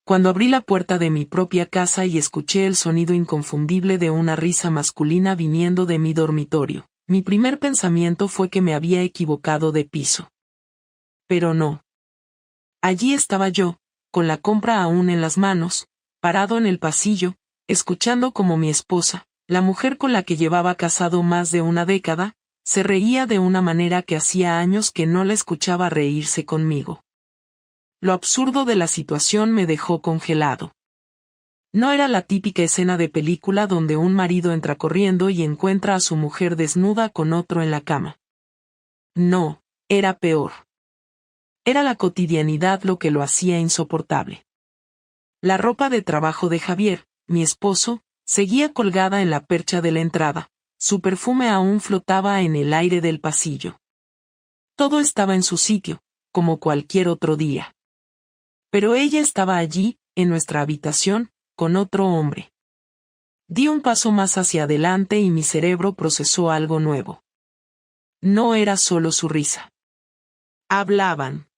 Cuando abrí la puerta de mi propia casa y escuché el sonido inconfundible de una risa masculina viniendo de mi dormitorio, mi primer pensamiento fue que me había equivocado de piso. Pero no. Allí estaba yo, con la compra aún en las manos, parado en el pasillo, escuchando cómo mi esposa, la mujer con la que llevaba casado más de una década, se reía de una manera que hacía años que no la escuchaba reírse conmigo. Lo absurdo de la situación me dejó congelado. No era la típica escena de película donde un marido entra corriendo y encuentra a su mujer desnuda con otro en la cama. No, era peor. Era la cotidianidad lo que lo hacía insoportable. La ropa de trabajo de Javier, mi esposo, seguía colgada en la percha de la entrada, su perfume aún flotaba en el aire del pasillo. Todo estaba en su sitio, como cualquier otro día. Pero ella estaba allí, en nuestra habitación, con otro hombre. Di un paso más hacia adelante y mi cerebro procesó algo nuevo. No era solo su risa. Hablaban.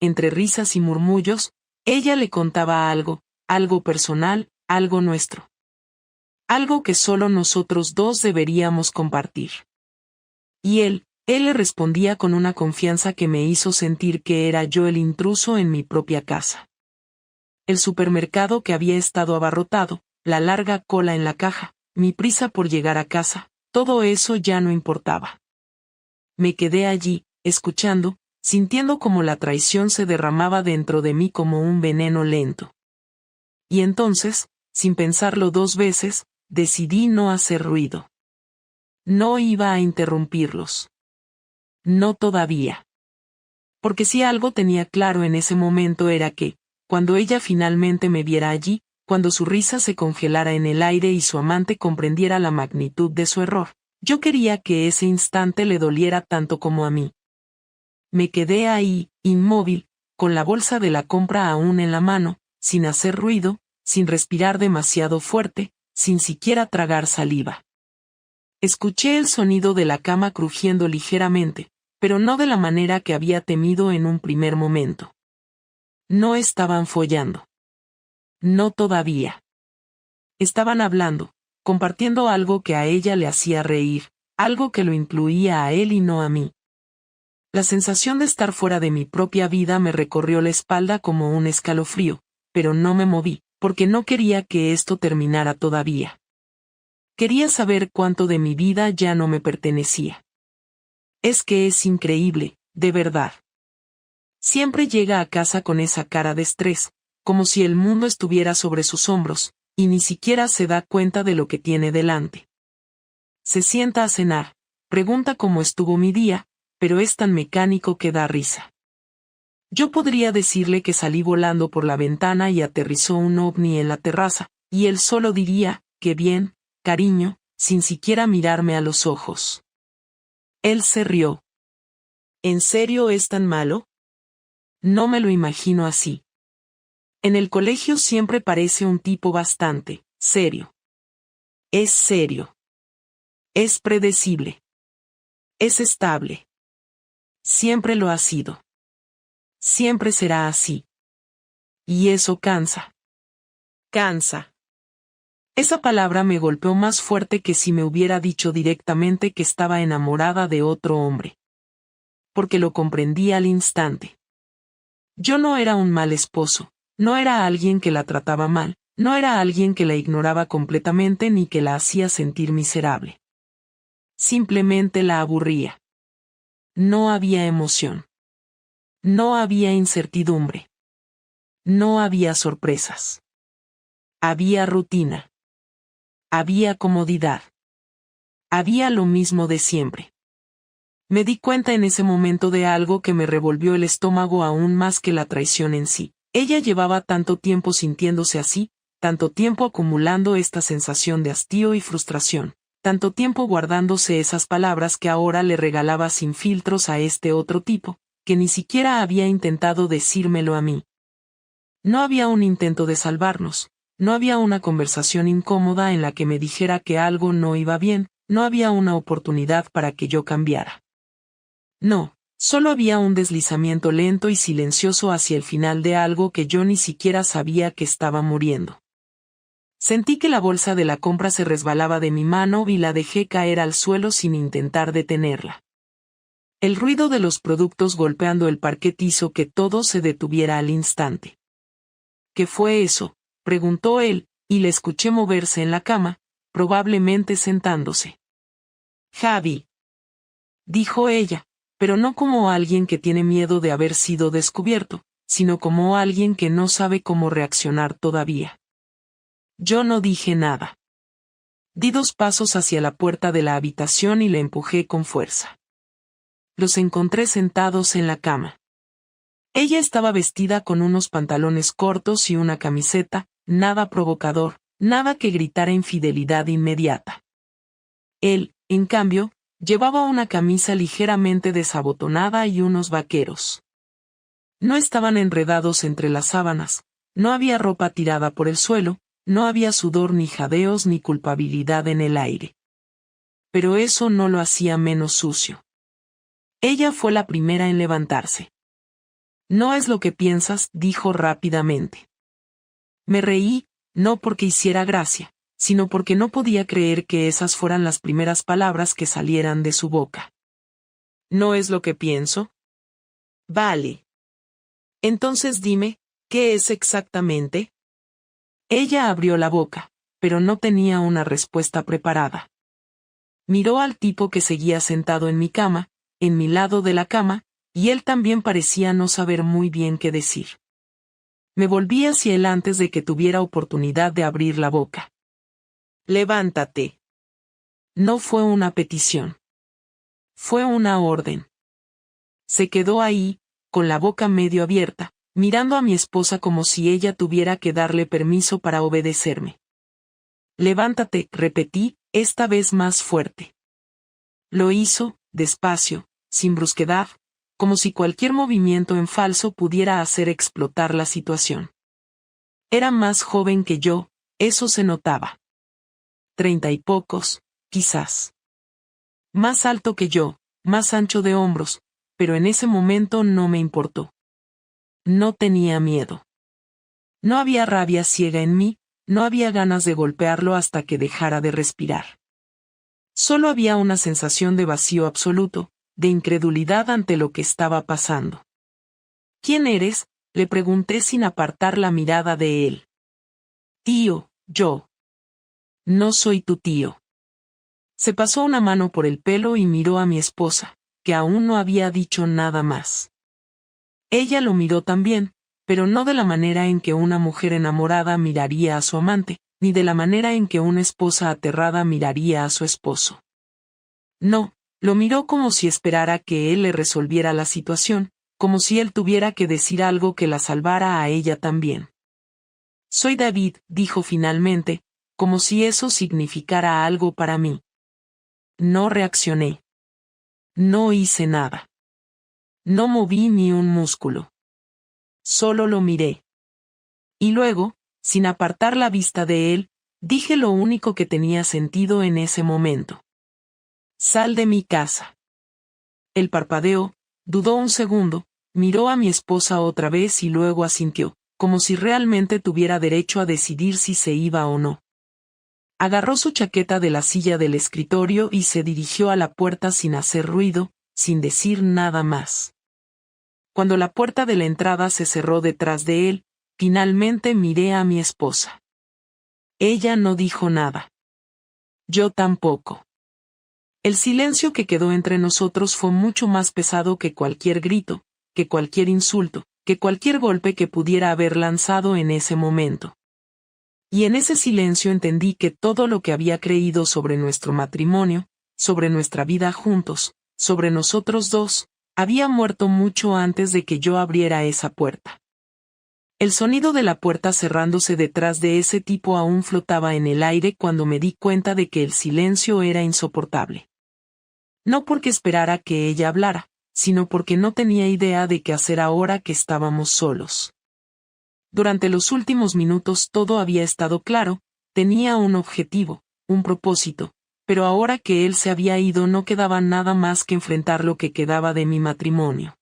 Entre risas y murmullos, ella le contaba algo personal, algo nuestro. Algo que solo nosotros dos deberíamos compartir. Y él le respondía con una confianza que me hizo sentir que era yo el intruso en mi propia casa. El supermercado que había estado abarrotado, la larga cola en la caja, mi prisa por llegar a casa, todo eso ya no importaba. Me quedé allí, escuchando, sintiendo como la traición se derramaba dentro de mí como un veneno lento. Y entonces, sin pensarlo dos veces, decidí no hacer ruido. No iba a interrumpirlos. No todavía. Porque si algo tenía claro en ese momento era que, cuando ella finalmente me viera allí, cuando su risa se congelara en el aire y su amante comprendiera la magnitud de su error, yo quería que ese instante le doliera tanto como a mí. Me quedé ahí, inmóvil, con la bolsa de la compra aún en la mano, sin hacer ruido, sin respirar demasiado fuerte, sin siquiera tragar saliva. Escuché el sonido de la cama crujiendo ligeramente, pero no de la manera que había temido en un primer momento. No estaban follando. No todavía. Estaban hablando, compartiendo algo que a ella le hacía reír, algo que lo incluía a él y no a mí. La sensación de estar fuera de mi propia vida me recorrió la espalda como un escalofrío, pero no me moví, porque no quería que esto terminara todavía. Quería saber cuánto de mi vida ya no me pertenecía. Es que es increíble, de verdad. Siempre llega a casa con esa cara de estrés, como si el mundo estuviera sobre sus hombros, y ni siquiera se da cuenta de lo que tiene delante. Se sienta a cenar, pregunta cómo estuvo mi día, pero es tan mecánico que da risa. Yo podría decirle que salí volando por la ventana y aterrizó un ovni en la terraza, y él solo diría, qué bien, cariño, sin siquiera mirarme a los ojos. Él se rió. ¿En serio es tan malo? No me lo imagino así. En el colegio siempre parece un tipo bastante serio. Es serio. Es predecible. Es estable. Siempre lo ha sido. Siempre será así. Y eso cansa. Cansa. Esa palabra me golpeó más fuerte que si me hubiera dicho directamente que estaba enamorada de otro hombre. Porque lo comprendí al instante. Yo no era un mal esposo, no era alguien que la trataba mal, no era alguien que la ignoraba completamente ni que la hacía sentir miserable. Simplemente la aburría. No había emoción. No había incertidumbre. No había sorpresas. Había rutina. Había comodidad. Había lo mismo de siempre. Me di cuenta en ese momento de algo que me revolvió el estómago aún más que la traición en sí. Ella llevaba tanto tiempo sintiéndose así, tanto tiempo acumulando esta sensación de hastío y frustración, tanto tiempo guardándose esas palabras que ahora le regalaba sin filtros a este otro tipo, que ni siquiera había intentado decírmelo a mí. No había un intento de salvarnos, no había una conversación incómoda en la que me dijera que algo no iba bien, no había una oportunidad para que yo cambiara. No, Solo había un deslizamiento lento y silencioso hacia el final de algo que yo ni siquiera sabía que estaba muriendo. Sentí que la bolsa de la compra se resbalaba de mi mano y la dejé caer al suelo sin intentar detenerla. El ruido de los productos golpeando el parquet hizo que todo se detuviera al instante. ¿Qué fue eso?, preguntó él, y le escuché moverse en la cama, probablemente sentándose. Javi, dijo ella, pero no como alguien que tiene miedo de haber sido descubierto, sino como alguien que no sabe cómo reaccionar todavía. Yo no dije nada. Di 2 pasos hacia la puerta de la habitación y la empujé con fuerza. Los encontré sentados en la cama. Ella estaba vestida con unos pantalones cortos y una camiseta, nada provocador, nada que gritara infidelidad inmediata. Él, en cambio, llevaba una camisa ligeramente desabotonada y unos vaqueros. No estaban enredados entre las sábanas, no había ropa tirada por el suelo, no había sudor ni jadeos ni culpabilidad en el aire. Pero eso no lo hacía menos sucio. Ella fue la primera en levantarse. No es lo que piensas, dijo rápidamente. Me reí, no porque hiciera gracia, sino porque no podía creer que esas fueran las primeras palabras que salieran de su boca. ¿No es lo que pienso? Vale. Entonces dime, ¿qué es exactamente? Ella abrió la boca, pero no tenía una respuesta preparada. Miró al tipo que seguía sentado en mi cama, en mi lado de la cama, y él también parecía no saber muy bien qué decir. Me volví hacia él antes de que tuviera oportunidad de abrir la boca. Levántate. No fue una petición. Fue una orden. Se quedó ahí, con la boca medio abierta, mirando a mi esposa como si ella tuviera que darle permiso para obedecerme. Levántate, repetí, esta vez más fuerte. Lo hizo, despacio, sin brusquedad, como si cualquier movimiento en falso pudiera hacer explotar la situación. Era más joven que yo, eso se notaba. 30 y pocos, quizás. Más alto que yo, más ancho de hombros, pero en ese momento no me importó. No tenía miedo. No había rabia ciega en mí, no había ganas de golpearlo hasta que dejara de respirar. Solo había una sensación de vacío absoluto, de incredulidad ante lo que estaba pasando. ¿Quién eres?, le pregunté sin apartar la mirada de él. Tío, yo. No soy tu tío. Se pasó una mano por el pelo y miró a mi esposa, que aún no había dicho nada más. Ella lo miró también, pero no de la manera en que una mujer enamorada miraría a su amante, ni de la manera en que una esposa aterrada miraría a su esposo. No, lo miró como si esperara que él le resolviera la situación, como si él tuviera que decir algo que la salvara a ella también. Soy David, dijo finalmente, como si eso significara algo para mí. No reaccioné. No hice nada. No moví ni un músculo. Solo lo miré. Y luego, sin apartar la vista de él, dije lo único que tenía sentido en ese momento. Sal de mi casa. Él parpadeó, dudó un segundo, miró a mi esposa otra vez y luego asintió, como si realmente tuviera derecho a decidir si se iba o no. Agarró su chaqueta de la silla del escritorio y se dirigió a la puerta sin hacer ruido, sin decir nada más. Cuando la puerta de la entrada se cerró detrás de él, finalmente miré a mi esposa. Ella no dijo nada. Yo tampoco. El silencio que quedó entre nosotros fue mucho más pesado que cualquier grito, que cualquier insulto, que cualquier golpe que pudiera haber lanzado en ese momento. Y en ese silencio entendí que todo lo que había creído sobre nuestro matrimonio, sobre nuestra vida juntos, sobre nosotros dos, había muerto mucho antes de que yo abriera esa puerta. El sonido de la puerta cerrándose detrás de ese tipo aún flotaba en el aire cuando me di cuenta de que el silencio era insoportable. No porque esperara que ella hablara, sino porque no tenía idea de qué hacer ahora que estábamos solos. Durante los últimos minutos todo había estado claro, tenía un objetivo, un propósito, pero ahora que él se había ido no quedaba nada más que enfrentar lo que quedaba de mi matrimonio.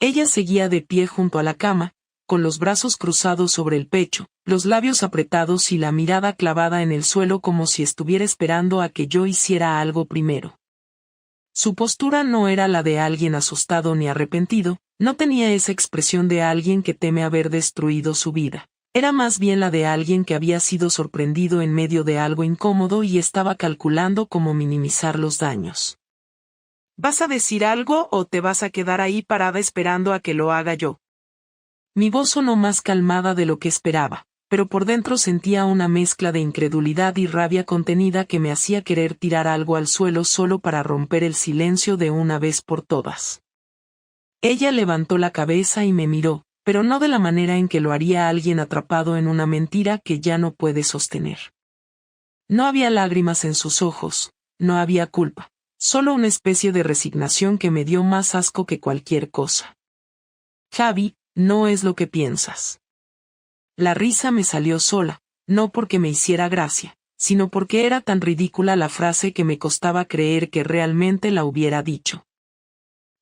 Ella seguía de pie junto a la cama, con los brazos cruzados sobre el pecho, los labios apretados y la mirada clavada en el suelo como si estuviera esperando a que yo hiciera algo primero. Su postura no era la de alguien asustado ni arrepentido, no tenía esa expresión de alguien que teme haber destruido su vida. Era más bien la de alguien que había sido sorprendido en medio de algo incómodo y estaba calculando cómo minimizar los daños. ¿Vas a decir algo o te vas a quedar ahí parada esperando a que lo haga yo? Mi voz sonó más calmada de lo que esperaba, pero por dentro sentía una mezcla de incredulidad y rabia contenida que me hacía querer tirar algo al suelo solo para romper el silencio de una vez por todas. Ella levantó la cabeza y me miró, pero no de la manera en que lo haría alguien atrapado en una mentira que ya no puede sostener. No había lágrimas en sus ojos, no había culpa, solo una especie de resignación que me dio más asco que cualquier cosa. Javi, no es lo que piensas. La risa me salió sola, no porque me hiciera gracia, sino porque era tan ridícula la frase que me costaba creer que realmente la hubiera dicho.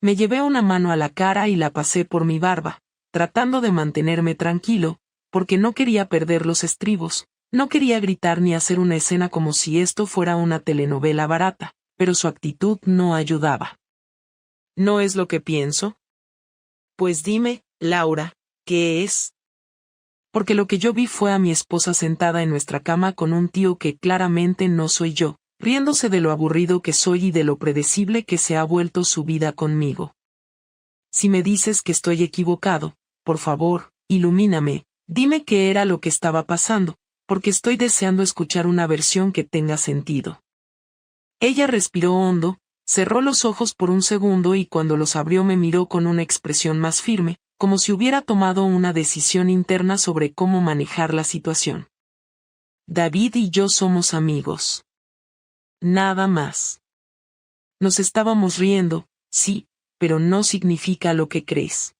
Me llevé una mano a la cara y la pasé por mi barba, tratando de mantenerme tranquilo, porque no quería perder los estribos, no quería gritar ni hacer una escena como si esto fuera una telenovela barata, pero su actitud no ayudaba. ¿No es lo que pienso? Pues dime, Laura, ¿qué es? Porque lo que yo vi fue a mi esposa sentada en nuestra cama con un tío que claramente no soy yo, riéndose de lo aburrido que soy y de lo predecible que se ha vuelto su vida conmigo. Si me dices que estoy equivocado, por favor, ilumíname, dime qué era lo que estaba pasando, porque estoy deseando escuchar una versión que tenga sentido. Ella respiró hondo, cerró los ojos por un segundo y cuando los abrió me miró con una expresión más firme, como si hubiera tomado una decisión interna sobre cómo manejar la situación. David y yo somos amigos. Nada más. Nos estábamos riendo, sí, pero no significa lo que crees.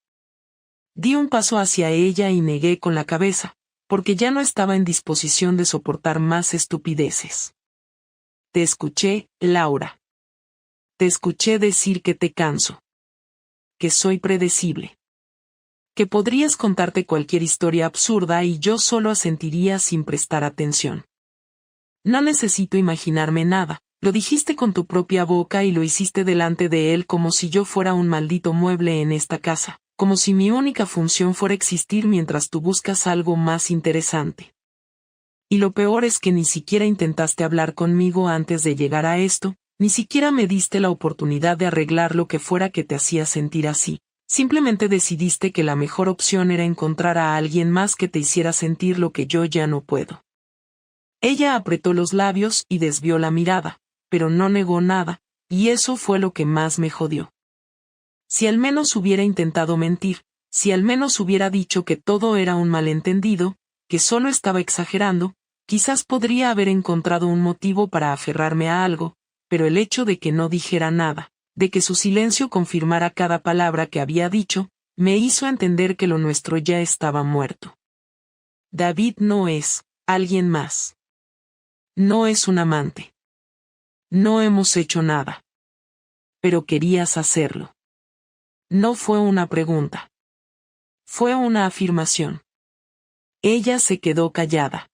Di un paso hacia ella y negué con la cabeza, porque ya no estaba en disposición de soportar más estupideces. Te escuché, Laura. Te escuché decir que te canso. Que soy predecible. Que podrías contarte cualquier historia absurda y yo solo asentiría sin prestar atención. No necesito imaginarme nada, lo dijiste con tu propia boca y lo hiciste delante de él como si yo fuera un maldito mueble en esta casa, como si mi única función fuera existir mientras tú buscas algo más interesante. Y lo peor es que ni siquiera intentaste hablar conmigo antes de llegar a esto, ni siquiera me diste la oportunidad de arreglar lo que fuera que te hacía sentir así. Simplemente decidiste que la mejor opción era encontrar a alguien más que te hiciera sentir lo que yo ya no puedo. Ella apretó los labios y desvió la mirada, pero no negó nada, y eso fue lo que más me jodió. Si al menos hubiera intentado mentir, si al menos hubiera dicho que todo era un malentendido, que solo estaba exagerando, quizás podría haber encontrado un motivo para aferrarme a algo, pero el hecho de que no dijera nada, de que su silencio confirmara cada palabra que había dicho, me hizo entender que lo nuestro ya estaba muerto. David no es alguien más. No es un amante. No hemos hecho nada. Pero querías hacerlo. No fue una pregunta. Fue una afirmación. Ella se quedó callada.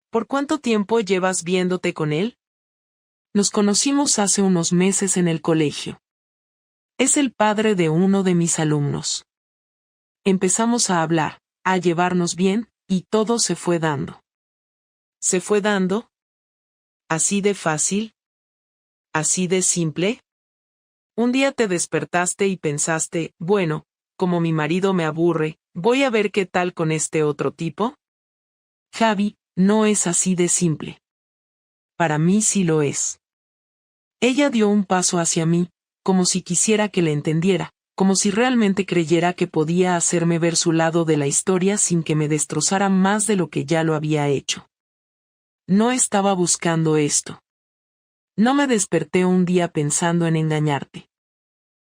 ¿Por cuánto tiempo llevas viéndote con él? Nos conocimos hace unos meses en el colegio. Es el padre de uno de mis alumnos. Empezamos a hablar, a llevarnos bien, y todo se fue dando. ¿Se fue dando? ¿Así de fácil? ¿Así de simple? Un día te despertaste y pensaste, bueno, como mi marido me aburre, voy a ver qué tal con este otro tipo. Javi, no es así de simple. Para mí sí lo es. Ella dio un paso hacia mí, como si quisiera que le entendiera, como si realmente creyera que podía hacerme ver su lado de la historia sin que me destrozara más de lo que ya lo había hecho. No estaba buscando esto. No me desperté un día pensando en engañarte.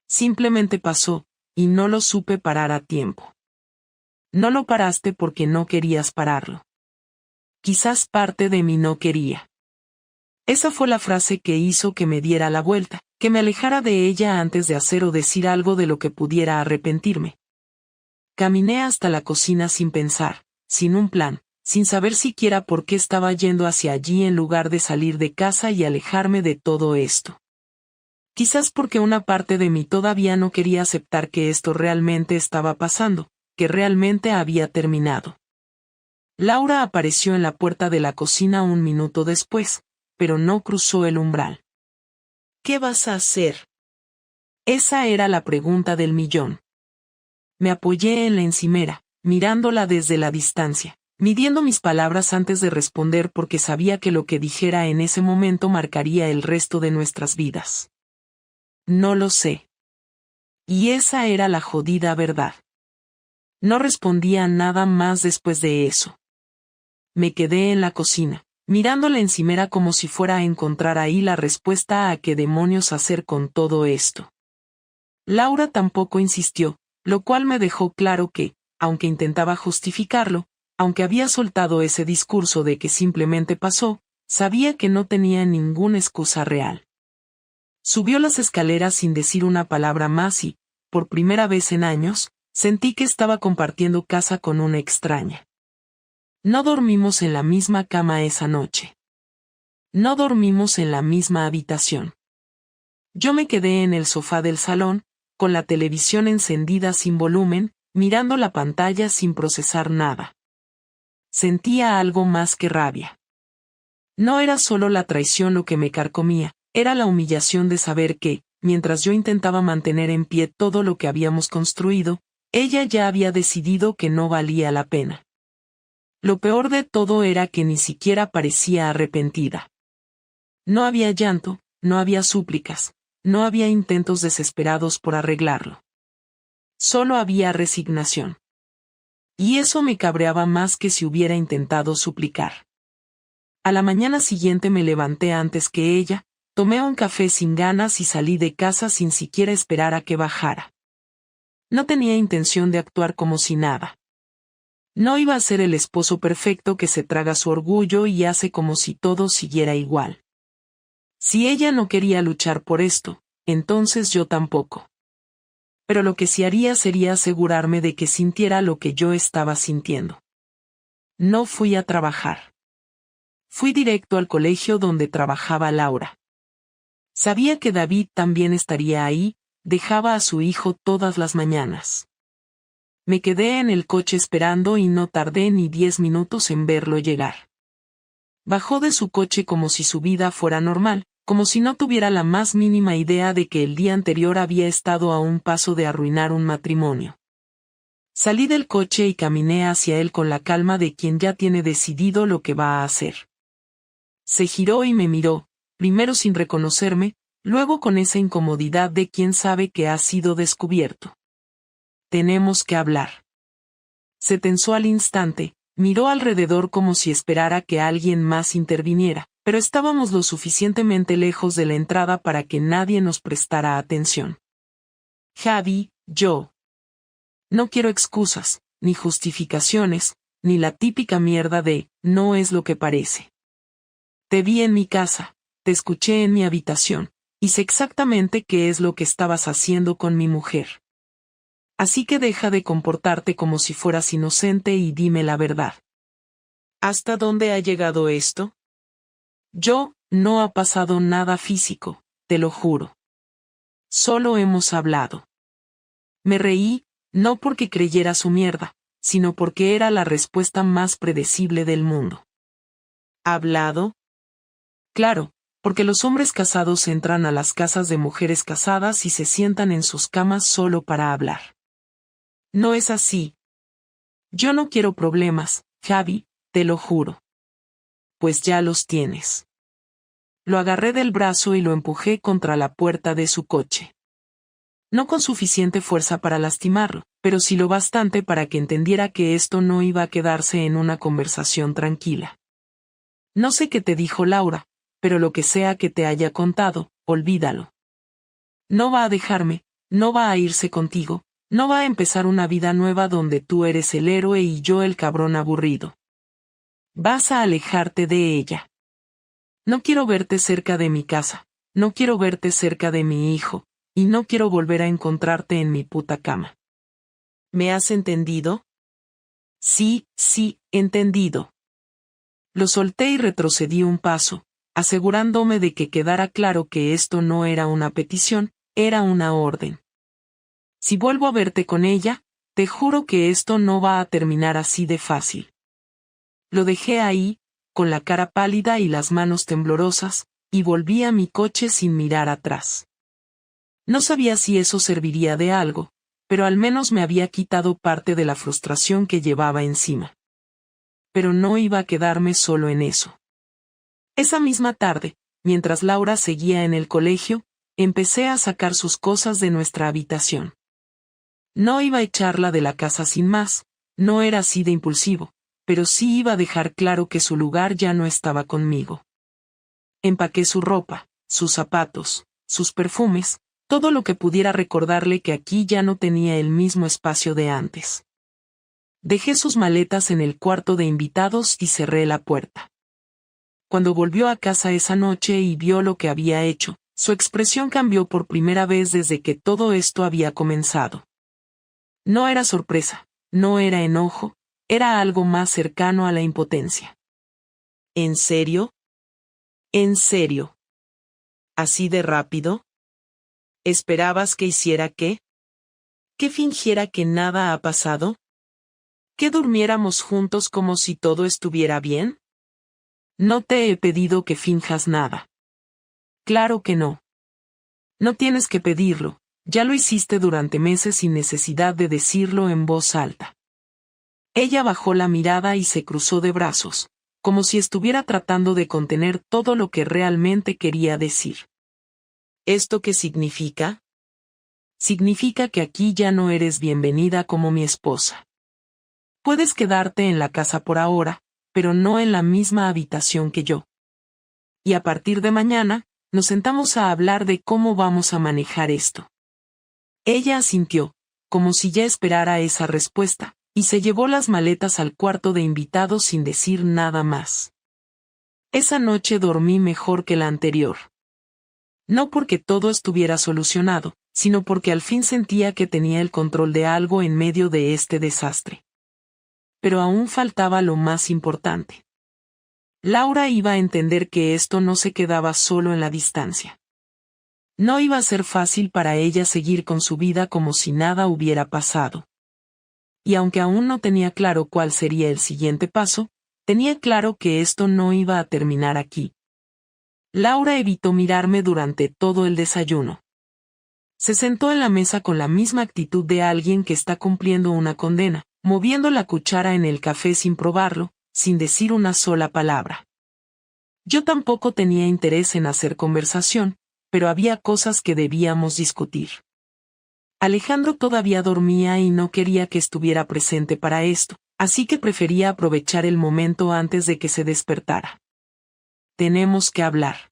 Simplemente pasó, y no lo supe parar a tiempo. No lo paraste porque no querías pararlo. Quizás parte de mí no quería. Esa fue la frase que hizo que me diera la vuelta, que me alejara de ella antes de hacer o decir algo de lo que pudiera arrepentirme. Caminé hasta la cocina sin pensar, sin un plan, sin saber siquiera por qué estaba yendo hacia allí en lugar de salir de casa y alejarme de todo esto. Quizás porque una parte de mí todavía no quería aceptar que esto realmente estaba pasando, que realmente había terminado. Laura apareció en la puerta de la cocina un minuto después, pero no cruzó el umbral. ¿Qué vas a hacer? Esa era la pregunta del millón. Me apoyé en la encimera, mirándola desde la distancia, midiendo mis palabras antes de responder porque sabía que lo que dijera en ese momento marcaría el resto de nuestras vidas. No lo sé. Y esa era la jodida verdad. No respondía nada más después de eso. Me quedé en la cocina, mirando la encimera como si fuera a encontrar ahí la respuesta a qué demonios hacer con todo esto. Laura tampoco insistió, lo cual me dejó claro que, aunque intentaba justificarlo, aunque había soltado ese discurso de que simplemente pasó, sabía que no tenía ninguna excusa real. Subió las escaleras sin decir una palabra más y, por primera vez en años, sentí que estaba compartiendo casa con una extraña. No dormimos en la misma cama esa noche. No dormimos en la misma habitación. Yo me quedé en el sofá del salón, con la televisión encendida sin volumen, mirando la pantalla sin procesar nada. Sentía algo más que rabia. No era solo la traición lo que me carcomía, era la humillación de saber que, mientras yo intentaba mantener en pie todo lo que habíamos construido, ella ya había decidido que no valía la pena. Lo peor de todo era que ni siquiera parecía arrepentida. No había llanto, no había súplicas, no había intentos desesperados por arreglarlo. Solo había resignación. Y eso me cabreaba más que si hubiera intentado suplicar. A la mañana siguiente me levanté antes que ella, tomé un café sin ganas y salí de casa sin siquiera esperar a que bajara. No tenía intención de actuar como si nada. No iba a ser el esposo perfecto que se traga su orgullo y hace como si todo siguiera igual. Si ella no quería luchar por esto, entonces yo tampoco. Pero lo que sí haría sería asegurarme de que sintiera lo que yo estaba sintiendo. No fui a trabajar. Fui directo al colegio donde trabajaba Laura. Sabía que David también estaría ahí, dejaba a su hijo todas las mañanas. Me quedé en el coche esperando y no tardé ni 10 minutos en verlo llegar. Bajó de su coche como si su vida fuera normal, como si no tuviera la más mínima idea de que el día anterior había estado a un paso de arruinar un matrimonio. Salí del coche y caminé hacia él con la calma de quien ya tiene decidido lo que va a hacer. Se giró y me miró, primero sin reconocerme, luego con esa incomodidad de quien sabe que ha sido descubierto. Tenemos que hablar. Se tensó al instante, miró alrededor como si esperara que alguien más interviniera, pero estábamos lo suficientemente lejos de la entrada para que nadie nos prestara atención. Javi, yo. No quiero excusas, ni justificaciones, ni la típica mierda de, no es lo que parece. Te vi en mi casa, te escuché en mi habitación, y sé exactamente qué es lo que estabas haciendo con mi mujer. Así que deja de comportarte como si fueras inocente y dime la verdad. ¿Hasta dónde ha llegado esto? No ha pasado nada físico, te lo juro. Solo hemos hablado. Me reí, no porque creyera su mierda, sino porque era la respuesta más predecible del mundo. ¿Hablado? Claro, porque los hombres casados entran a las casas de mujeres casadas y se sientan en sus camas solo para hablar. No es así. Yo no quiero problemas, Javi, te lo juro. Pues ya los tienes. Lo agarré del brazo y lo empujé contra la puerta de su coche. No con suficiente fuerza para lastimarlo, pero sí lo bastante para que entendiera que esto no iba a quedarse en una conversación tranquila. No sé qué te dijo Laura, pero lo que sea que te haya contado, olvídalo. No va a dejarme, no va a irse contigo, no va a empezar una vida nueva donde tú eres el héroe y yo el cabrón aburrido. Vas a alejarte de ella. No quiero verte cerca de mi casa, no quiero verte cerca de mi hijo, y no quiero volver a encontrarte en mi puta cama. ¿Me has entendido? Sí, entendido. Lo solté y retrocedí un paso, asegurándome de que quedara claro que esto no era una petición, era una orden. Si vuelvo a verte con ella, te juro que esto no va a terminar así de fácil. Lo dejé ahí, con la cara pálida y las manos temblorosas, y volví a mi coche sin mirar atrás. No sabía si eso serviría de algo, pero al menos me había quitado parte de la frustración que llevaba encima. Pero no iba a quedarme solo en eso. Esa misma tarde, mientras Laura seguía en el colegio, empecé a sacar sus cosas de nuestra habitación. No iba a echarla de la casa sin más, no era así de impulsivo, pero sí iba a dejar claro que su lugar ya no estaba conmigo. Empaqué su ropa, sus zapatos, sus perfumes, todo lo que pudiera recordarle que aquí ya no tenía el mismo espacio de antes. Dejé sus maletas en el cuarto de invitados y cerré la puerta. Cuando volvió a casa esa noche y vio lo que había hecho, su expresión cambió por primera vez desde que todo esto había comenzado. No era sorpresa, no era enojo, era algo más cercano a la impotencia. ¿En serio? ¿En serio? ¿Así de rápido? ¿Esperabas que hiciera qué? ¿Que fingiera que nada ha pasado? ¿Que durmiéramos juntos como si todo estuviera bien? No te he pedido que finjas nada. Claro que no. No tienes que pedirlo, ya lo hiciste durante meses sin necesidad de decirlo en voz alta. Ella bajó la mirada y se cruzó de brazos, como si estuviera tratando de contener todo lo que realmente quería decir. ¿Esto qué significa? Significa que aquí ya no eres bienvenida como mi esposa. Puedes quedarte en la casa por ahora, pero no en la misma habitación que yo. Y a partir de mañana, nos sentamos a hablar de cómo vamos a manejar esto. Ella asintió, como si ya esperara esa respuesta, y se llevó las maletas al cuarto de invitados sin decir nada más. Esa noche dormí mejor que la anterior. No porque todo estuviera solucionado, sino porque al fin sentía que tenía el control de algo en medio de este desastre. Pero aún faltaba lo más importante. Laura iba a entender que esto no se quedaba solo en la distancia. No iba a ser fácil para ella seguir con su vida como si nada hubiera pasado. Y aunque aún no tenía claro cuál sería el siguiente paso, tenía claro que esto no iba a terminar aquí. Laura evitó mirarme durante todo el desayuno. Se sentó en la mesa con la misma actitud de alguien que está cumpliendo una condena, moviendo la cuchara en el café sin probarlo, sin decir una sola palabra. Yo tampoco tenía interés en hacer conversación, pero había cosas que debíamos discutir. Alejandro todavía dormía y no quería que estuviera presente para esto, así que prefería aprovechar el momento antes de que se despertara. Tenemos que hablar.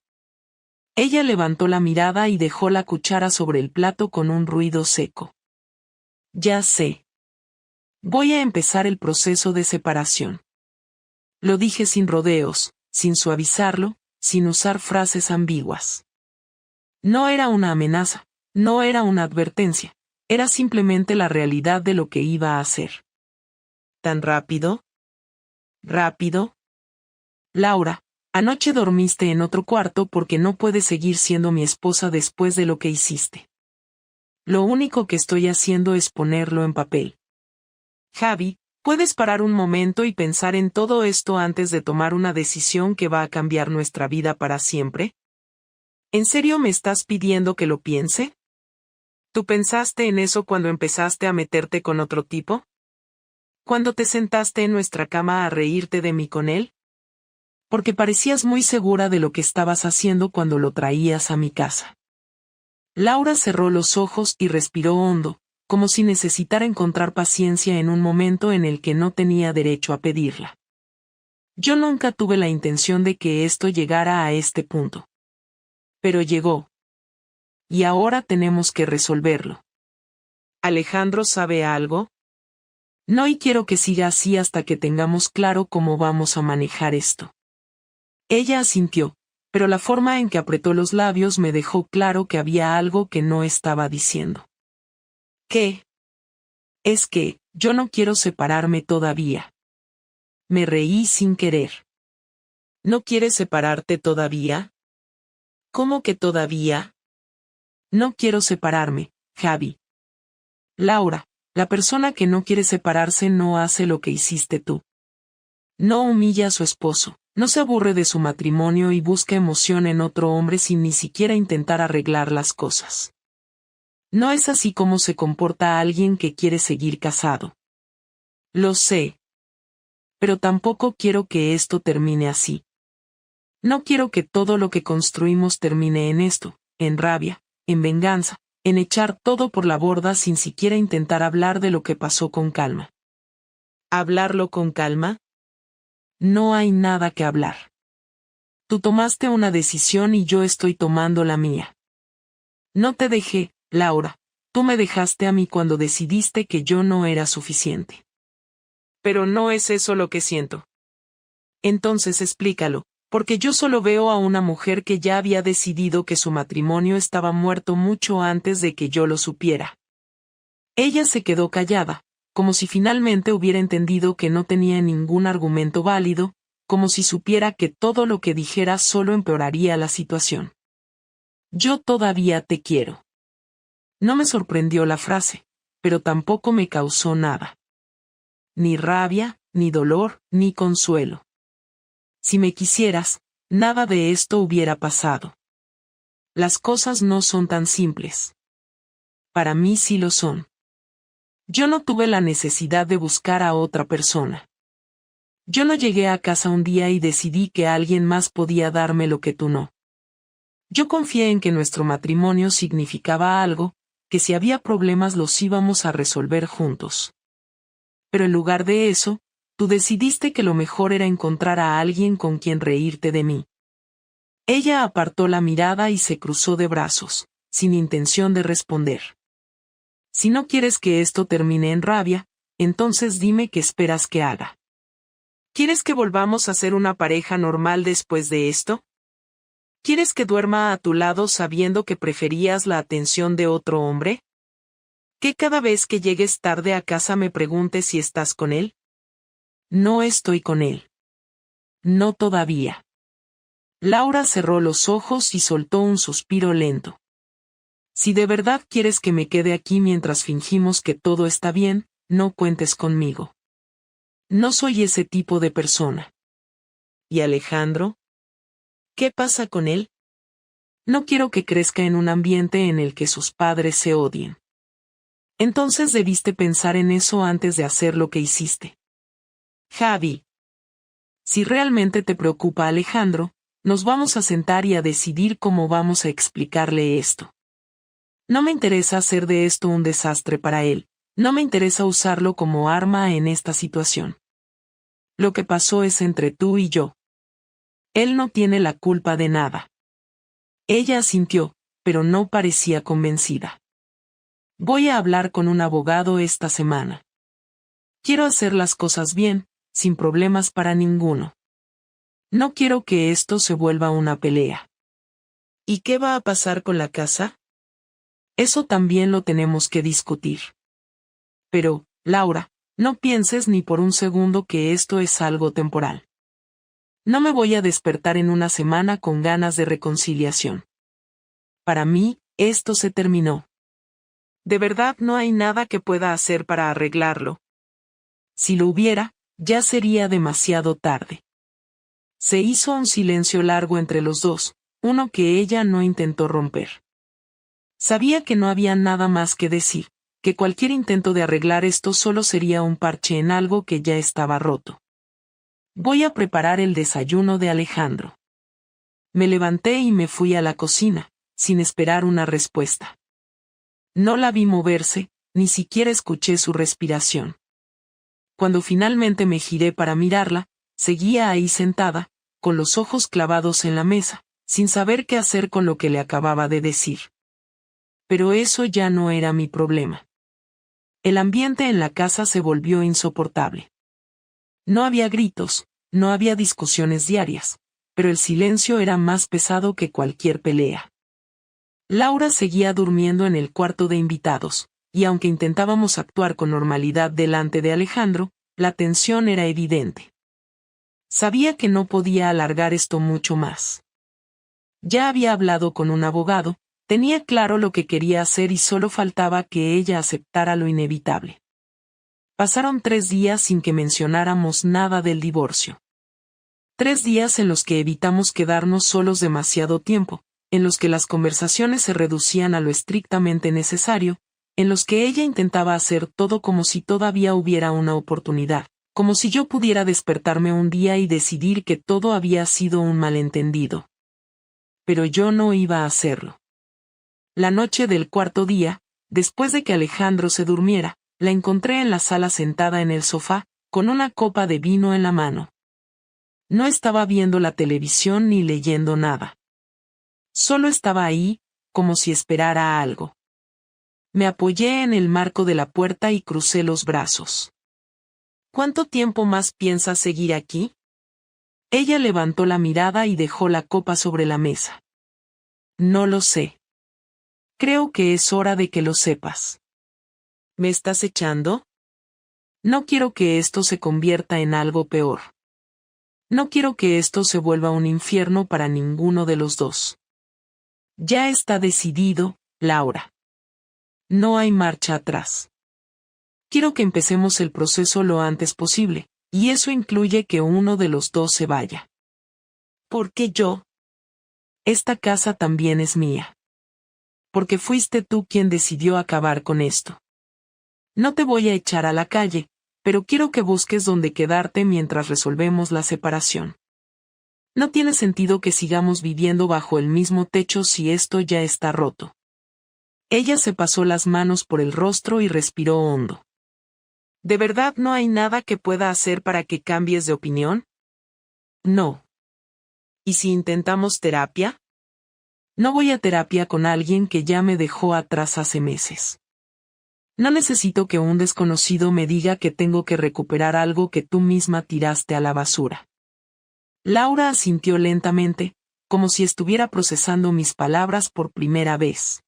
Ella levantó la mirada y dejó la cuchara sobre el plato con un ruido seco. Ya sé. Voy a empezar el proceso de separación. Lo dije sin rodeos, sin suavizarlo, sin usar frases ambiguas. No era una amenaza, no era una advertencia, era simplemente la realidad de lo que iba a hacer. ¿Tan rápido? ¿Rápido? Laura, anoche dormiste en otro cuarto porque no puedes seguir siendo mi esposa después de lo que hiciste. Lo único que estoy haciendo es ponerlo en papel. Javi, ¿puedes parar un momento y pensar en todo esto antes de tomar una decisión que va a cambiar nuestra vida para siempre? ¿En serio me estás pidiendo que lo piense? ¿Tú pensaste en eso cuando empezaste a meterte con otro tipo? ¿Cuando te sentaste en nuestra cama a reírte de mí con él? Porque parecías muy segura de lo que estabas haciendo cuando lo traías a mi casa. Laura cerró los ojos y respiró hondo, como si necesitara encontrar paciencia en un momento en el que no tenía derecho a pedirla. Yo nunca tuve la intención de que esto llegara a este punto. Pero llegó. Y ahora tenemos que resolverlo. ¿Alejandro sabe algo? No, y quiero que siga así hasta que tengamos claro cómo vamos a manejar esto. Ella asintió, pero la forma en que apretó los labios me dejó claro que había algo que no estaba diciendo. ¿Qué? Es que, yo no quiero separarme todavía. Me reí sin querer. ¿No quieres separarte todavía? ¿Cómo que todavía? No quiero separarme, Javi. Laura, la persona que no quiere separarse no hace lo que hiciste tú. No humilla a su esposo, no se aburre de su matrimonio y busca emoción en otro hombre sin ni siquiera intentar arreglar las cosas. No es así como se comporta alguien que quiere seguir casado. Lo sé. Pero tampoco quiero que esto termine así. No quiero que todo lo que construimos termine en esto, en rabia, en venganza, en echar todo por la borda sin siquiera intentar hablar de lo que pasó con calma. ¿Hablarlo con calma? No hay nada que hablar. Tú tomaste una decisión y yo estoy tomando la mía. No te dejé, Laura, tú me dejaste a mí cuando decidiste que yo no era suficiente. Pero no es eso lo que siento. Entonces explícalo, porque yo solo veo a una mujer que ya había decidido que su matrimonio estaba muerto mucho antes de que yo lo supiera. Ella se quedó callada, como si finalmente hubiera entendido que no tenía ningún argumento válido, como si supiera que todo lo que dijera solo empeoraría la situación. Yo todavía te quiero. No me sorprendió la frase, pero tampoco me causó nada. Ni rabia, ni dolor, ni consuelo. Si me quisieras, nada de esto hubiera pasado. Las cosas no son tan simples. Para mí sí lo son. Yo no tuve la necesidad de buscar a otra persona. Yo no llegué a casa un día y decidí que alguien más podía darme lo que tú no. Yo confié en que nuestro matrimonio significaba algo, que si había problemas los íbamos a resolver juntos. Pero en lugar de eso, tú decidiste que lo mejor era encontrar a alguien con quien reírte de mí. Ella apartó la mirada y se cruzó de brazos, sin intención de responder. Si no quieres que esto termine en rabia, entonces dime qué esperas que haga. ¿Quieres que volvamos a ser una pareja normal después de esto? ¿Quieres que duerma a tu lado sabiendo que preferías la atención de otro hombre? ¿Que cada vez que llegues tarde a casa me preguntes si estás con él? No estoy con él. No todavía. Laura cerró los ojos y soltó un suspiro lento. Si de verdad quieres que me quede aquí mientras fingimos que todo está bien, no cuentes conmigo. No soy ese tipo de persona. ¿Y Alejandro? ¿Qué pasa con él? No quiero que crezca en un ambiente en el que sus padres se odien. Entonces debiste pensar en eso antes de hacer lo que hiciste. Javi. Si realmente te preocupa Alejandro, nos vamos a sentar y a decidir cómo vamos a explicarle esto. No me interesa hacer de esto un desastre para él, no me interesa usarlo como arma en esta situación. Lo que pasó es entre tú y yo. Él no tiene la culpa de nada. Ella asintió, pero no parecía convencida. Voy a hablar con un abogado esta semana. Quiero hacer las cosas bien, sin problemas para ninguno. No quiero que esto se vuelva una pelea. ¿Y qué va a pasar con la casa? Eso también lo tenemos que discutir. Pero, Laura, no pienses ni por un segundo que esto es algo temporal. No me voy a despertar en una semana con ganas de reconciliación. Para mí, esto se terminó. De verdad no hay nada que pueda hacer para arreglarlo. Si lo hubiera, ya sería demasiado tarde. Se hizo un silencio largo entre los dos, uno que ella no intentó romper. Sabía que no había nada más que decir, que cualquier intento de arreglar esto solo sería un parche en algo que ya estaba roto. Voy a preparar el desayuno de Alejandro. Me levanté y me fui a la cocina, sin esperar una respuesta. No la vi moverse, ni siquiera escuché su respiración. Cuando finalmente me giré para mirarla, seguía ahí sentada, con los ojos clavados en la mesa, sin saber qué hacer con lo que le acababa de decir. Pero eso ya no era mi problema. El ambiente en la casa se volvió insoportable. No había gritos, no había discusiones diarias, pero el silencio era más pesado que cualquier pelea. Laura seguía durmiendo en el cuarto de invitados, y aunque intentábamos actuar con normalidad delante de Alejandro, la tensión era evidente. Sabía que no podía alargar esto mucho más. Ya había hablado con un abogado, tenía claro lo que quería hacer y solo faltaba que ella aceptara lo inevitable. Pasaron 3 días sin que mencionáramos nada del divorcio. 3 días en los que evitamos quedarnos solos demasiado tiempo, en los que las conversaciones se reducían a lo estrictamente necesario, en los que ella intentaba hacer todo como si todavía hubiera una oportunidad, como si yo pudiera despertarme un día y decidir que todo había sido un malentendido. Pero yo no iba a hacerlo. La noche del cuarto día, después de que Alejandro se durmiera, la encontré en la sala sentada en el sofá, con una copa de vino en la mano. No estaba viendo la televisión ni leyendo nada. Solo estaba ahí, como si esperara algo. Me apoyé en el marco de la puerta y crucé los brazos. ¿Cuánto tiempo más piensas seguir aquí? Ella levantó la mirada y dejó la copa sobre la mesa. No lo sé. Creo que es hora de que lo sepas. ¿Me estás echando? No quiero que esto se convierta en algo peor. No quiero que esto se vuelva un infierno para ninguno de los dos. Ya está decidido, Laura. No hay marcha atrás. Quiero que empecemos el proceso lo antes posible, y eso incluye que uno de los dos se vaya. ¿Por qué yo? Esta casa también es mía. Porque fuiste tú quien decidió acabar con esto. No te voy a echar a la calle, pero quiero que busques dónde quedarte mientras resolvemos la separación. No tiene sentido que sigamos viviendo bajo el mismo techo si esto ya está roto. Ella se pasó las manos por el rostro y respiró hondo. ¿De verdad no hay nada que pueda hacer para que cambies de opinión? No. ¿Y si intentamos terapia? No voy a terapia con alguien que ya me dejó atrás hace meses. No necesito que un desconocido me diga que tengo que recuperar algo que tú misma tiraste a la basura. Laura asintió lentamente, como si estuviera procesando mis palabras por primera vez.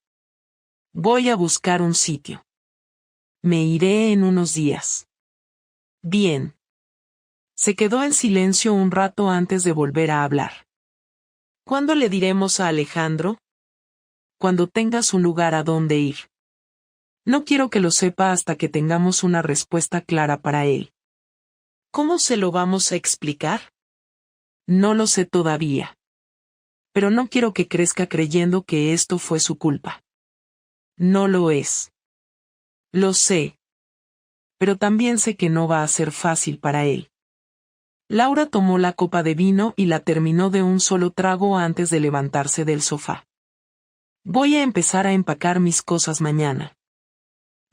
Voy a buscar un sitio. Me iré en unos días. Bien. Se quedó en silencio un rato antes de volver a hablar. ¿Cuándo le diremos a Alejandro? Cuando tengas un lugar a donde ir. No quiero que lo sepa hasta que tengamos una respuesta clara para él. ¿Cómo se lo vamos a explicar? No lo sé todavía. Pero no quiero que crezca creyendo que esto fue su culpa. No lo es. Lo sé. Pero también sé que no va a ser fácil para él. Laura tomó la copa de vino y la terminó de un solo trago antes de levantarse del sofá. Voy a empezar a empacar mis cosas mañana.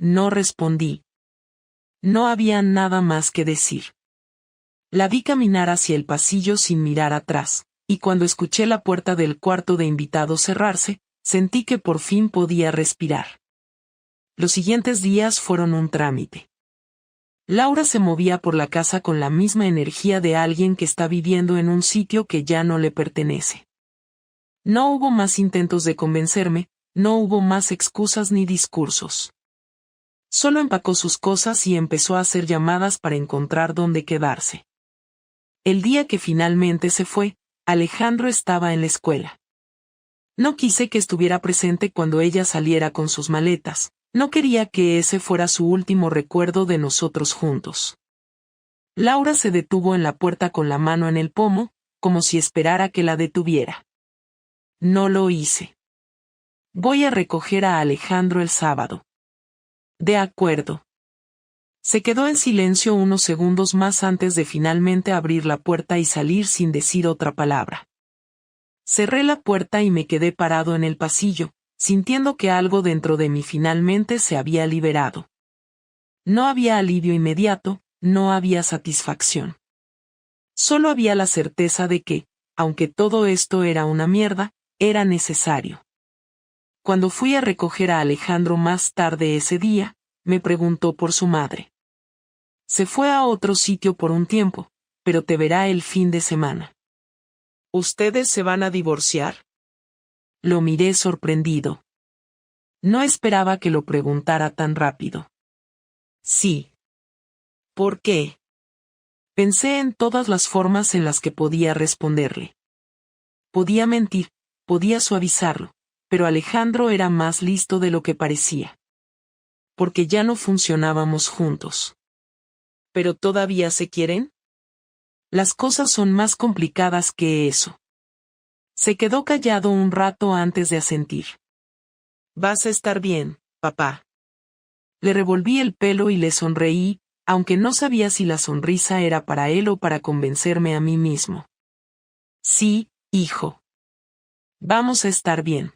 No respondí. No había nada más que decir. La vi caminar hacia el pasillo sin mirar atrás, y cuando escuché la puerta del cuarto de invitados cerrarse, sentí que por fin podía respirar. Los siguientes días fueron un trámite. Laura se movía por la casa con la misma energía de alguien que está viviendo en un sitio que ya no le pertenece. No hubo más intentos de convencerme, no hubo más excusas ni discursos. Solo empacó sus cosas y empezó a hacer llamadas para encontrar dónde quedarse. El día que finalmente se fue, Alejandro estaba en la escuela. No quise que estuviera presente cuando ella saliera con sus maletas, no quería que ese fuera su último recuerdo de nosotros juntos. Laura se detuvo en la puerta con la mano en el pomo, como si esperara que la detuviera. No lo hice. Voy a recoger a Alejandro el sábado. De acuerdo. Se quedó en silencio unos segundos más antes de finalmente abrir la puerta y salir sin decir otra palabra. Cerré la puerta y me quedé parado en el pasillo, sintiendo que algo dentro de mí finalmente se había liberado. No había alivio inmediato, no había satisfacción. Solo había la certeza de que, aunque todo esto era una mierda, era necesario. Cuando fui a recoger a Alejandro más tarde ese día, me preguntó por su madre. Se fue a otro sitio por un tiempo, pero te verá el fin de semana. ¿Ustedes se van a divorciar? Lo miré sorprendido. No esperaba que lo preguntara tan rápido. Sí. ¿Por qué? Pensé en todas las formas en las que podía responderle. Podía mentir, podía suavizarlo, pero Alejandro era más listo de lo que parecía. Porque ya no funcionábamos juntos. ¿Pero todavía se quieren? Las cosas son más complicadas que eso. Se quedó callado un rato antes de asentir. Vas a estar bien, papá. Le revolví el pelo y le sonreí, aunque no sabía si la sonrisa era para él o para convencerme a mí mismo. Sí, hijo. Vamos a estar bien.